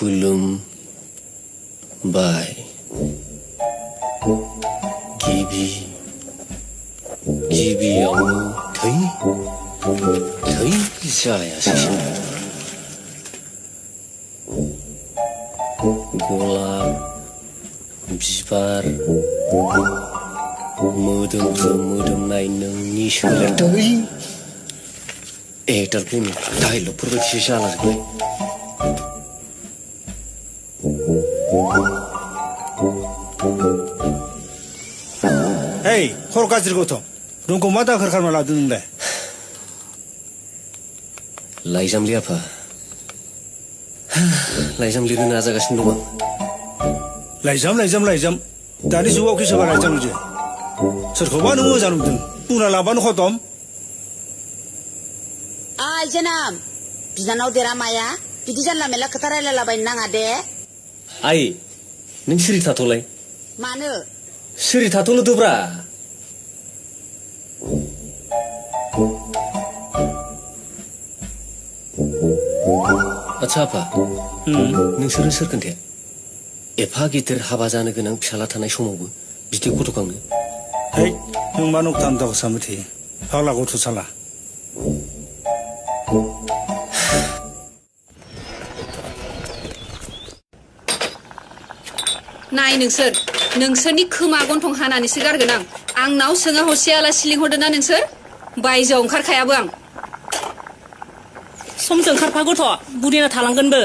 खुलुमबाय गिबियावनो थै जायासै गलाब बिबार मोदोमनाय नोंनि सोलेर थै एटार फिल्मनि डायलगफोरबायदिसो जालाजोब्बाय Hey, खर' गाज्रि गथ' नोंखौ मा दाखोर खालामना लादों नोंलाय? लाइजामलै आफा लाइजाम लिरनो नाजागासिनो दं लाइजाम दानि जुगाव कि सोरबा लाइजाम लिरो सोरखौबा नों मोजां नुदों बुंना लाबानो खतम आइ जोनाम बिनानाव देरा माया बिदि जानला मेला खोथा रायलायलाबायनो नाङा दे आइ नों सिरि थाथ'लाय मानो सिरि थाथ'ल'दोब्रा आच्छा आफा नोंसोरो सोर खोन्थाया एफा गिदिर हाबा जानो गोनां फिसाला थानाय समावबो बिदि गथ'खांनो है नों मा नक्ता नक्ताखौ सानबाय थायो फाग्ला गथ' साला नाय नोंसोरनि खोमा गन्थं हानानैसो गारगोन आं आंनाव सोङा हसे आलासि लिंहरदोंना नोंसोर बायजोआव ओंखारखायाबो आं समजों खारफा गथ' बुरिना थालांगोनबो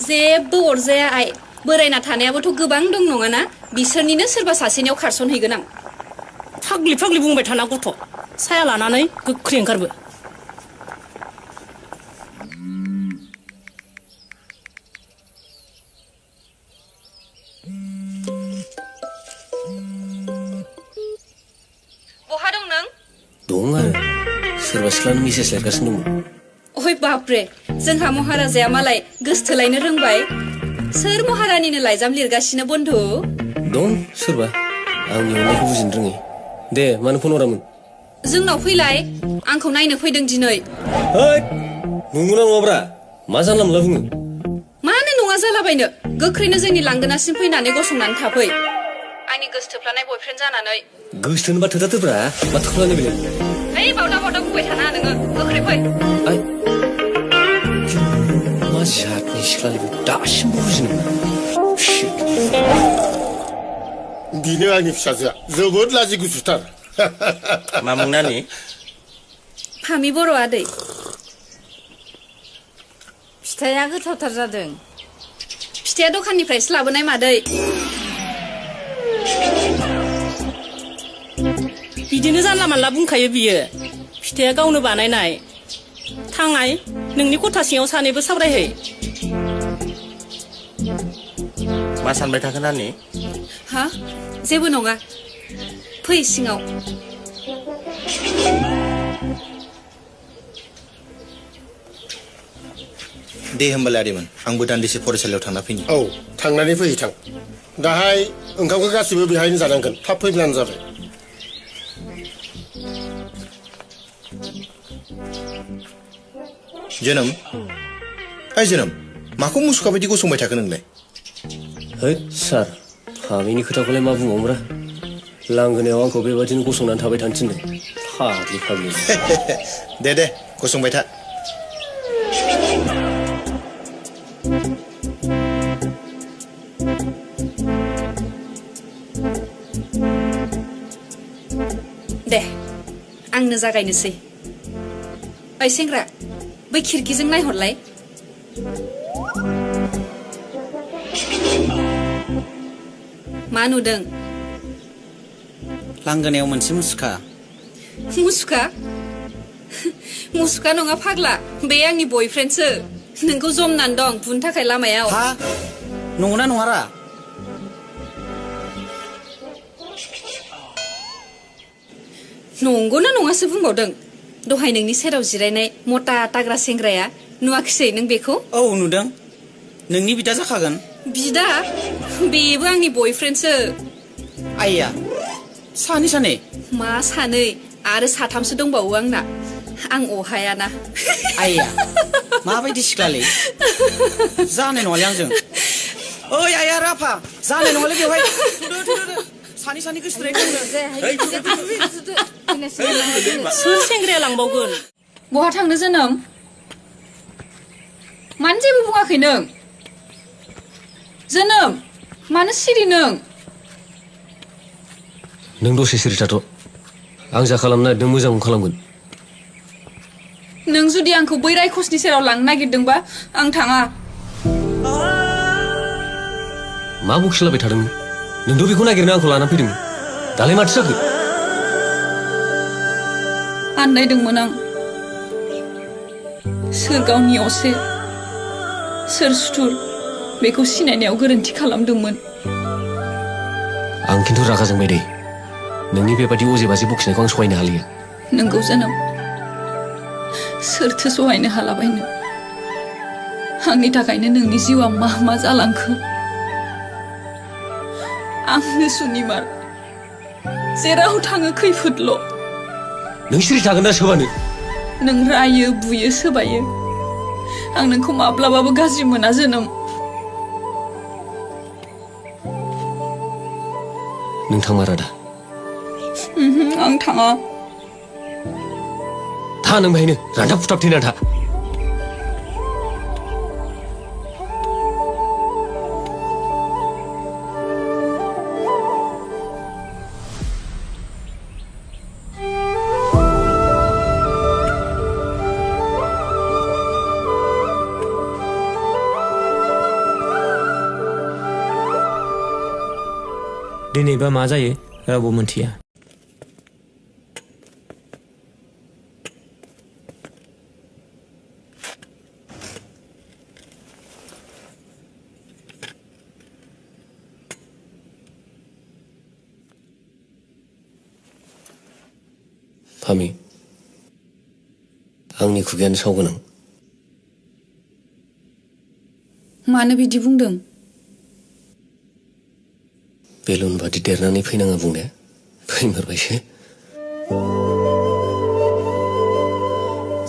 जेबो अरजाया आइ बोरायना थानायाबोथ' गोबां दं नङाना बिसोरनिनो सोरबा सासेनियाव खारसनहैगोन आं फाग्लि बुंबाय थाना गथ' साया लानानै गोख्रै ओंखारबो बहा दं नों दं आरो सोरबा सिख्लानो मेसेज लिरगासिनो दंमोन ओइ बापरे जोंहा महाराजाया मालाय गोसथोलायनो रोंबाय सोर महारानिनो लाइजाम लिरगासिनो बन्धु दं सोरबा आंनि अननायखौ बुजिनो रोङै दे मानो फन हरामोन जोंनाव फैलाय आंखौ नायनो फैदों दिनै हैद नंगौना नङाब्रा मा जानला मोनला बुङो मानो नङा जालाबायनो गोख्रैनो जोंनि लांगोनासिम फैनानै गसंनानै थाफै आंनि गोसथोफ्लानाय बयफ्रेन्ड जानानै गोसथोनोबा थोथारथोब्रा मा थोख्लानाय बेलाय है बावदा बुंबाय थाना नोङो गोख्रै फै आइ मा जातनि सिख्लानि दासिमबो बुजिनो मोना बिनो आंनि फिसाजोआ जोबोद लाजि गुसुथार मा मुं नानि फामि बर' आदै फिथाइया गोथावथार जादों फिथाइया दखाननिफ्रायसो लाबोनाय मादै बिदिनो जानला मानला बुंखायो बियो फिथाइया गावनो बानायनाय थांनाय नोंनि खथा सिङाव सानैबो सावरायहै मा सानबाय थाखो नानि हा जेबो नङा फै सिङाव दे होमबालाय आदैमोन आंबो दान्दिसे फरायसालियाव थांना फैनि औ थांनानै फैथां दाहाय ओंखामखौ गासिबो बेहायनो जानांगोन थाब फैब्लानो जाबाय जोनोम माखौ मुसुखा बायदि गसंबाय थाखो नोंलाय हैद सार फामिनि खोथाखौलाय मा बुंबावोब्रा लांगोनायाव आंखौ बेबादिनो गसंनानै थाबाय थानो थिनदों फाग्लि दे गसंबाय था दे आंनो जागायनोसै ओइ सेंग्रा बै खिरखिजों नायहरलाय मा नुदों लांगोनायाव मोनसे मुसुखा नङा फाग्ला बे आंनि बयफ्रेन्डसो नोंखौ जमनानै दं बुनो थाखाय लामायाव हा नंगौना नङारा नंगौना नङासो बुंबावदों दहाय नोंनि सेराव जिरायनाय मटा ताग्रा सेंग्राया नुवाखिसै नों बेखौ औ नुदों नोंनि बिदा जाखागोन बिदा बेबो आंनि बयफ्रेन्डसो आइया सानै मा सानै आरो साथामसो दंबावो आंना आं अहायाना आइया माबायदि सिख्लालै जानाय नङालै आंजों ओइ आइया राफा जानाय नङालै बेवहाय थुदो सानै गोसोथोनाय सोर सेंग्राया लांबावगोन बहा थांनो जोनोम मानो जेबो बुङाखै नों जोनोम मानो सिरि नों दसे सिरि थाथ' आं जा खालामनो नागिरदों मोजांखौनो खालामगोन नों जुदि आंखौ बै रायखसनि सेराव लांनो नागिरदोंबा आं थाङा मा बखिलाबाय थादों नोंथ' बेखौ नागिरनो आंखौ लाना फैदों दालाय माथो जाखो आन्दायदोंमोन आं सोर गावनि असे सोर सुथुर बेखौ सिनायनायाव गोरोन्थि खालामदोंमोन आं खिन्थु रागा जोंबाय दे नोंनि बेबादि अजे बाजे बखिनायखौ आं सहायनो हालिया नोंगौ जोनोम सोरथो सहायनो हालाबायनो आंनि थाखायनो नोंनि जिउआ मा जालांखो आंनो सुनिमार जेराव थाङो खैफोदल' नों सिरि थागोन ना सोबानो नों रायो बुयो सोबायो आं नोंखौ माब्लाबाबो गाज्रि मोना जोनोम नों थांमारा दा आं थाङा था नों बाहायनो रानथाब फुथाब थैना था दिनैबा मा जायो रावबो मोनथिया फामि आंनि खुगायानो सावगोनां मानो बिदि बुंदों बेलुन बादि देरनानै फैनाङा बुंनाया फैमारबायसो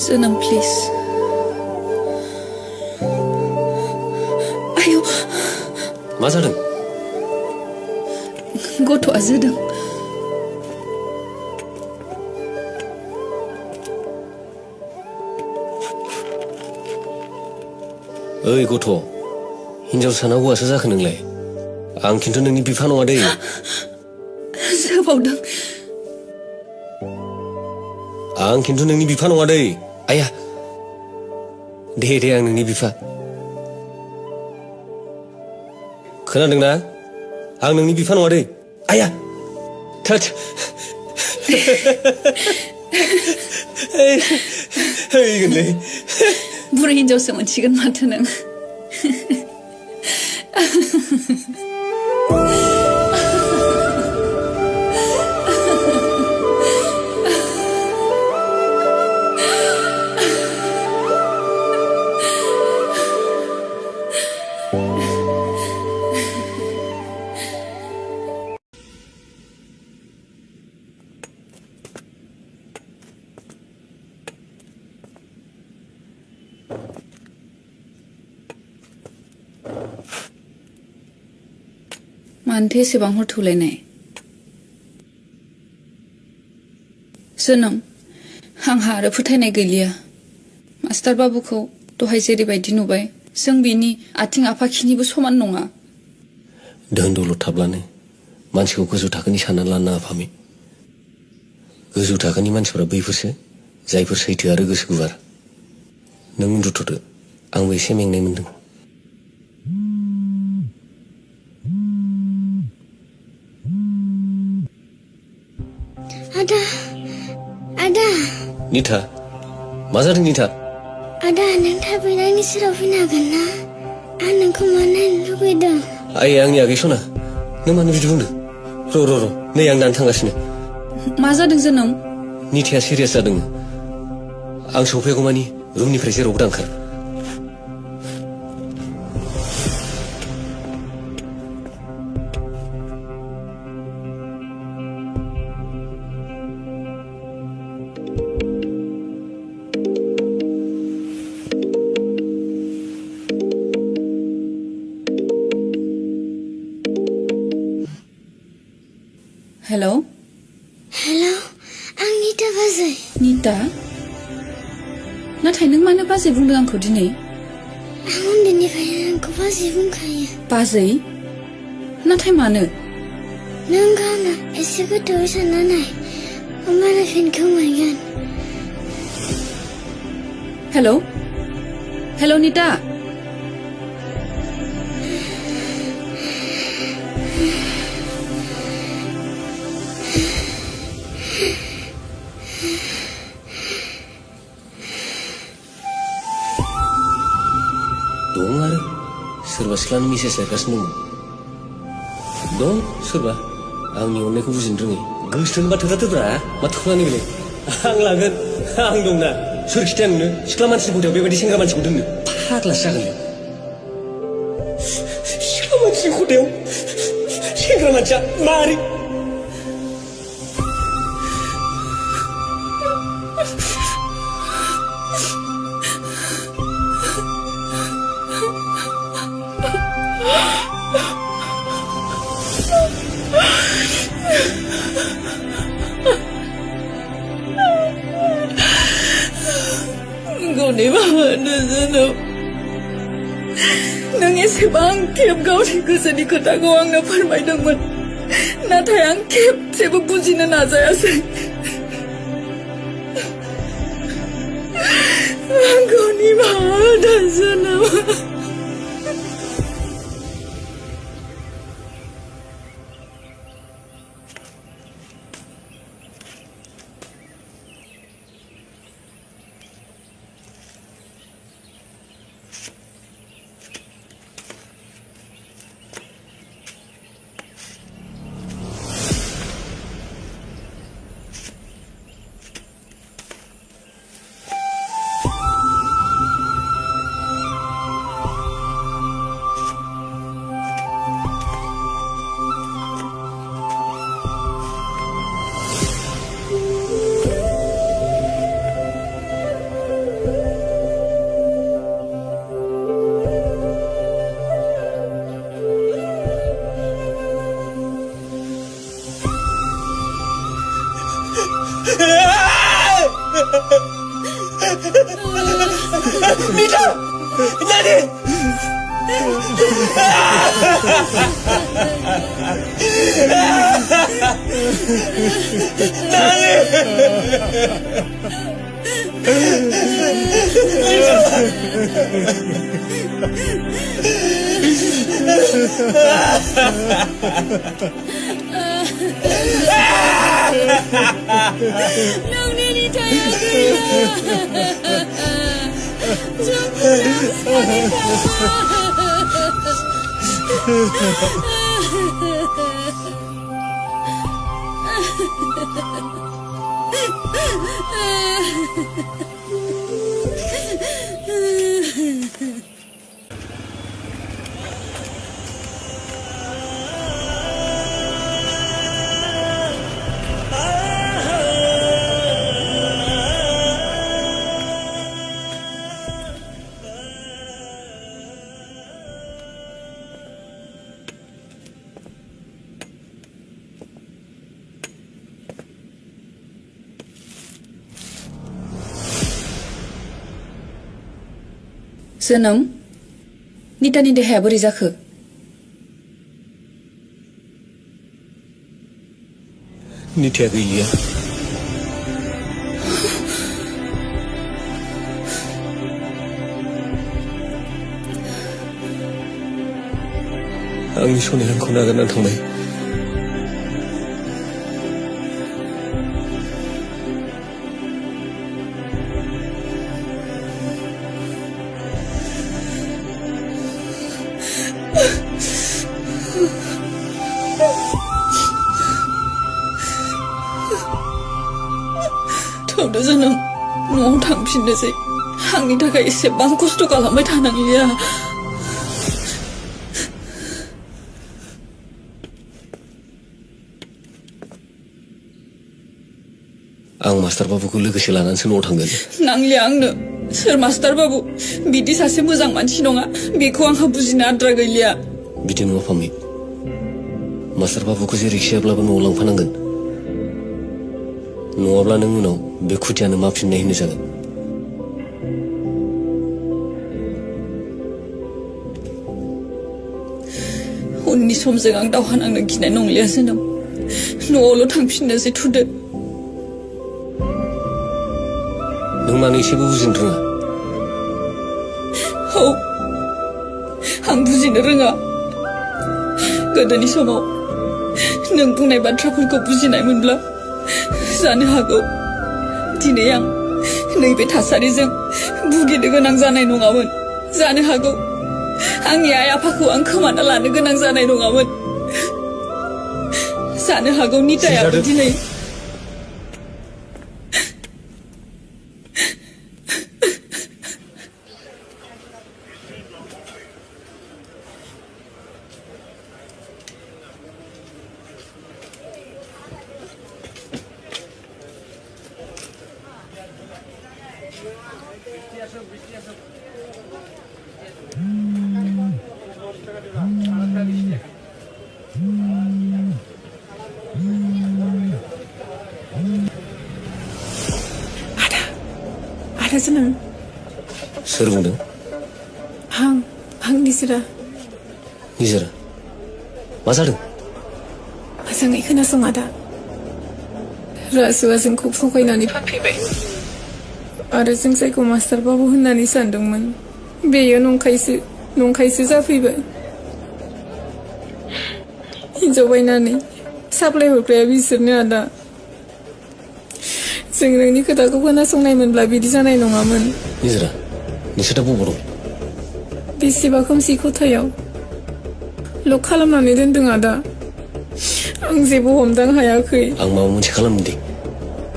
जोनोम प्लिज आयौ मा जादों गथ'आ जोदों ओइ गथ' हिनजावसाना हौवासो जाखो नोंलाय आं खिन्थु नोंनि बिफा नङा दै जोबावदों आं खिन्थु नोंनि बिफा नङा दै आया दे आं नोंनि बिफा खोनादोंना आं नोंनि बिफा नङा दै आया थोद हैगोनलै बुरै हिनजावसो मोनसिगोन माथो नों मानोथो एसेबां हर थौलायनाय जोनोम आंहा आरो फोथायनाय गैलिया मास्टार बाबुखौ दहाय जेरैबायदि नुबाय जों बिनि आथिं आफाखिनिबो समान नङा धोन दौलत थाब्लानो मानसिखौ गोजौ थाखोनि सानना लानो नाङा फामि गोजौ थाखोनि मानसिफोरा बैफोरसो जायफोर सैथो आरो गोसो गुवार नों उन्दुथ'दो आंबो एसे मेंनाय मोनदों आदा निथा मा जादों निथा आदा नों थाबैनो आंनि सेराव फैनो हागोन ना आं नोंखौ मा नायनो लुबैदों आइ आंनि आगै सना नों मानो बिदि बुंदों र' नै आं दानो थांगासिनो मा जादों जोनोम निथाया सिरियास जादों आं सफैगौमानि रुमनिफ्राय जेरावबो दांखार हेलौ हेलौ आं निता बाजै निता नाथाय नों मानो बाजै बुंदों आंखौ दिनै आं उन्दैनिफ्रायनो नोंखौ बाजै बुंखायो बाजै नाथाय मानो नों गावनो एसे गोथौवै सानना नाय होमबानो फिनखौ मोनगोन हेलौ हेलौ निता दं आरो सोरबा सिख्लानि मेसेज लायगासिनो दं सोरबा आंनि अननायखौ बुजिनो रोङै गोसोथोन बा थोथाथोब्रा मा थुख्लानि बेलाय आं लागोन आं दंना सोर खिथाया नोंनो सिख्ला मानसिनि खथायाव बेबायदि सेंग्रा मानसिखौ दोननो फाग्लासो जागोन सिख्ला मानसिनि खथायाव सेंग्रा मानसिया मारै गावनि माबानो जोनोम नों एसेबां खेब गावनि गोसोनि खोथाखौ आंनो फोरमायदोंमोन नाथाय आं खेबसेबो बुजिनो नाजायासै गावनि माबानो जोनोम Nita! Nani! नोंनि निथाया गैया जोनोम नितानि देहाया बोरै जाखो निताया गैलिया आंनि सनाया आंखौ नागारनानै थांबाय थौदो जोनोम न'आव थांफिननोसै आंनि थाखाय एसेबां खस्थ' खालामबाय थानांलिया आं मास्टार बाबुखौ लोगोसे लानानैसो न'आव थांगोन नांलिया आंनो सोर मास्टार बाबु बिदि सासे मोजां मानसि नङा बेखौ आंहा बुजिनो आद्रा गैलिया बिदि नङा फामि मास्टार बाबुखौ जेरैखियाब्लाबो न'आव लांफानांगोन नङाब्ला नों उनाव बे खुदियानो माफिननाय होनो जागोन। उननि समजों आं दावहा नांनो गिनाय नंलिया जोनोम। न'आवल' थांफिननोसै थुदो। नों मानो एसेबो बुजिनो रोङा? औ, आं बुजिनो रोङा। गोदोनि समाव नों बुंनाय बाथ्राफोरखौ बुजिनायमोनब्ला जानो हागौ दिनै आं नैबे थासारिजों भुगिनो गोनां जानाय नङामोन। जानो हागौ आंनि आइ आफाखौ आं खोमाना लानो गोनां जानाय नङामोन। जानो हागौ नितायाबो दिनै आदा जोनोम। सोर बुंदों? आं निजोरा। निजोरा? मा जादों? मोजाङै खोनासं आदा। राजुआ जोंखौ थगायनानै फानफैबाय आरो जों जायखौ मास्टार बाबु होननानै सानदोंमोन बेयो नंखायसो जाफैबाय। हिन्जाव बायनानै साप्लाय हरग्राया बिसोरनो आदा। जों नोंनि खोथाखौ खोनासंनायमोनब्ला बिदि जानाय नङामोन। निजोरा, नोंसोर दा बबाव दं? बेसेबा खोमसि खथायाव लक खालामनानै दोनदों आदा। आं जेबो हमदां हायाखै। आं माबा मोनसे खालामनो दे।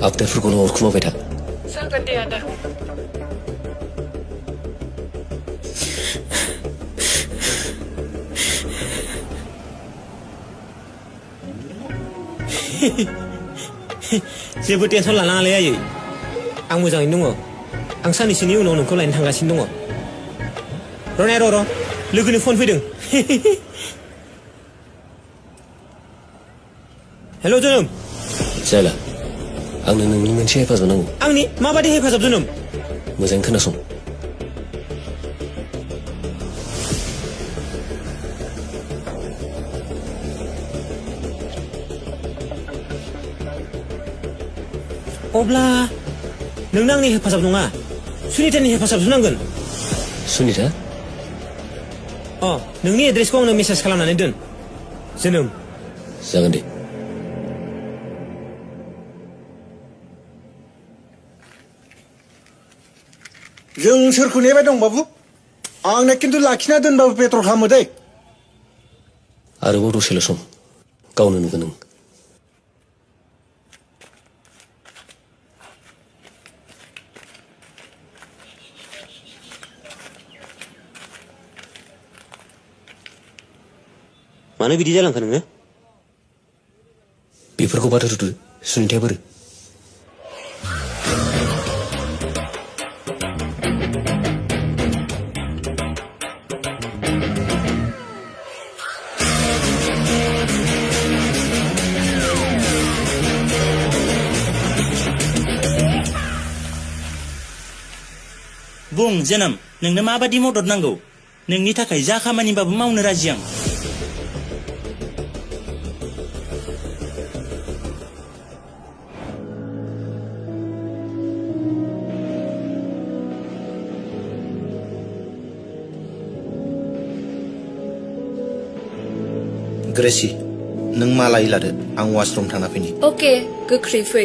आपडेटफोरखौल' हरखुमाबाय था। जागोन दे आदा। जेबो टेनसन लानाङालै आयै, आं मोजाङैनो दङ। आं साननैसोनि उनाव नोंखौ लायनो थांगासिनो दङ। र'नाया र' लोगोनि फन फैदों। हेल' जोनोम। जायला, आंनो नोंनि मोनसे हेफाजाब नांगौ। आंनि माबादि हेफाजाब जोनोम? मोजाङै खोनासं। अब्ला नोंनो आंनि हेफाजाब नङा, सुनितानि हेफाजाबसो नांगोन। सुनिता? नोंनि एड्रेसखौ आंनो मेसेज खालामनानै दोन जोनोम। जागोन दे। जों सोरखौ नेबाय दं बाबु? आंना खिन्थु लाखिना दोनबाबो पेट्रल खालामो दै। आरोबाव दसेल' सम, गावनो नुगोन नों। मानो बिदि जालांखो नोङो? बेफोरखौ बाथौ थुदो, सुनिताया बोरो? बुं जोनोम, नोंनो माबादि मदद नांगौ? नोंनि थाखाय जा खामानिबाबो मावनो राजि आं। ग्रेसि, नों मा लायो लादो, आं वाशरुम थांना फैनि। अके, गोख्रै फै।